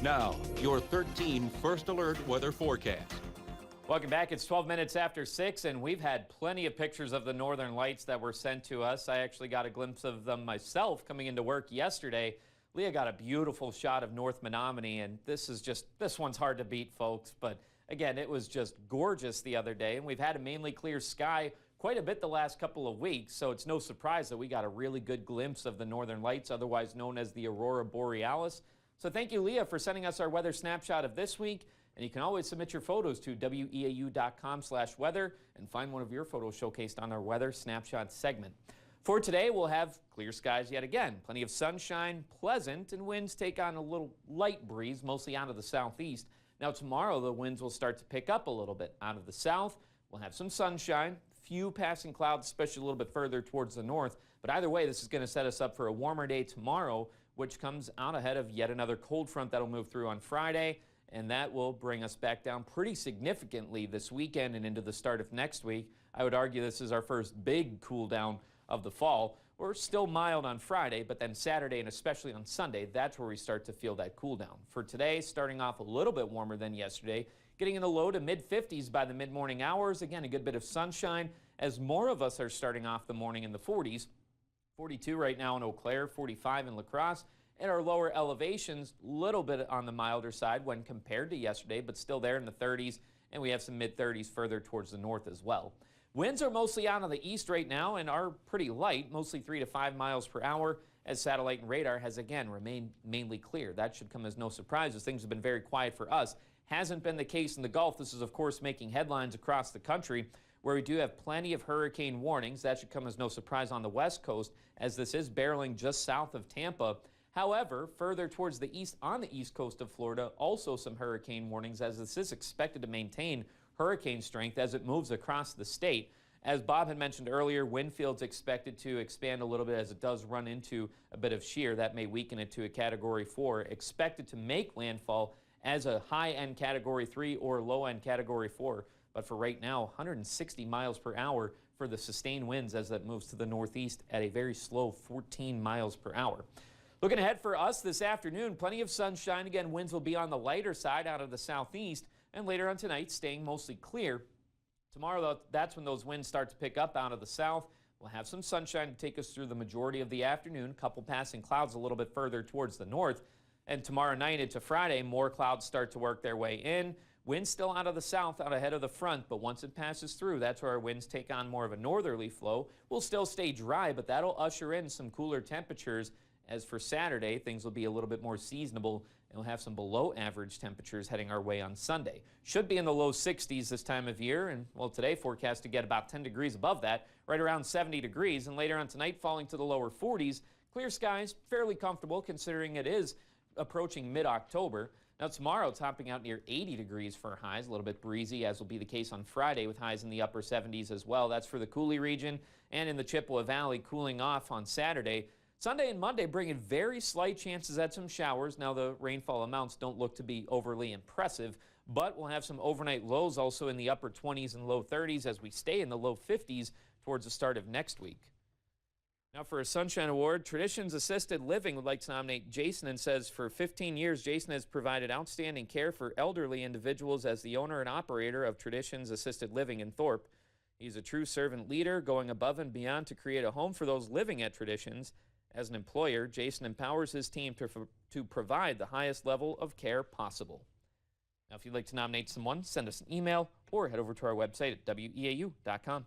Now, your 13 First Alert weather forecast. Welcome back. It's 12 minutes after 6, and we've had plenty of pictures of the northern lights that were sent to us. I actually got a glimpse of them myself coming into work yesterday. Leah got a beautiful shot of North Menominee, and this one's hard to beat, folks. But again, it was just gorgeous the other day, and we've had a mainly clear sky quite a bit the last couple of weeks, so it's no surprise that we got a really good glimpse of the northern lights, otherwise known as the Aurora Borealis. So thank you, Leah, for sending us our weather snapshot of this week. And you can always submit your photos to weau.com/weather and find one of your photos showcased on our weather snapshot segment. For today, we'll have clear skies yet again. Plenty of sunshine, pleasant, and winds take on a little light breeze, mostly out of the southeast. Now tomorrow, the winds will start to pick up a little bit out of the south. We'll have some sunshine, few passing clouds, especially a little bit further towards the north. But either way, this is going to set us up for a warmer day tomorrow, which comes out ahead of yet another cold front that'll move through on Friday. And that will bring us back down pretty significantly this weekend and into the start of next week. I would argue this is our first big cool down of the fall. We're still mild on Friday, but then Saturday and especially on Sunday, that's where we start to feel that cool down. For today, starting off a little bit warmer than yesterday, getting in the low to mid-50s by the mid-morning hours. Again, a good bit of sunshine as more of us are starting off the morning in the 40s. 42 right now in Eau Claire, 45 in La Crosse. At our lower elevations, a little bit on the milder side when compared to yesterday, but still there in the 30s, and we have some mid-30s further towards the north as well. Winds are mostly out of the east right now and are pretty light, mostly 3 to 5 miles per hour, as satellite and radar has again remained mainly clear. That should come as no surprise, as things have been very quiet for us. Hasn't been the case in the Gulf. This is, of course, making headlines across the country, where we do have plenty of hurricane warnings. That should come as no surprise on the west coast, as this is barreling just south of Tampa. However, further towards the east on the east coast of Florida, also some hurricane warnings, as this is expected to maintain hurricane strength as it moves across the state. As Bob had mentioned earlier, wind field's expected to expand a little bit as it does run into a bit of shear. That may weaken it to a Category 4. Expected to make landfall as a high-end Category 3 or low-end Category 4. But for right now, 160 miles per hour for the sustained winds as that moves to the northeast at a very slow 14 miles per hour. Looking ahead for us this afternoon, plenty of sunshine. Again, winds will be on the lighter side out of the southeast, and later on tonight, staying mostly clear. Tomorrow, though, that's when those winds start to pick up out of the south. We'll have some sunshine to take us through the majority of the afternoon, couple passing clouds a little bit further towards the north. And tomorrow night into Friday, more clouds start to work their way in. Winds still out of the south, out ahead of the front, but once it passes through, that's where our winds take on more of a northerly flow. We'll still stay dry, but that'll usher in some cooler temperatures. As for Saturday, things will be a little bit more seasonable, and we'll have some below average temperatures heading our way on Sunday. Should be in the low 60s this time of year, and well, today forecast to get about 10 degrees above that, right around 70 degrees, and later on tonight falling to the lower 40s. Clear skies, fairly comfortable considering it is approaching mid-October. Now tomorrow, topping out near 80 degrees for highs, a little bit breezy, as will be the case on Friday with highs in the upper 70s as well. That's for the Coulee region, and in the Chippewa Valley, cooling off on Saturday. Sunday and Monday bringing very slight chances at some showers. Now the rainfall amounts don't look to be overly impressive, but we'll have some overnight lows also in the upper 20s and low 30s as we stay in the low 50s towards the start of next week. Now for a Sunshine Award, Traditions Assisted Living would like to nominate Jason, and says for 15 years, Jason has provided outstanding care for elderly individuals as the owner and operator of Traditions Assisted Living in Thorpe. He's a true servant leader, going above and beyond to create a home for those living at Traditions. As an employer, Jason empowers his team to provide the highest level of care possible. Now, if you'd like to nominate someone, send us an email or head over to our website at weau.com.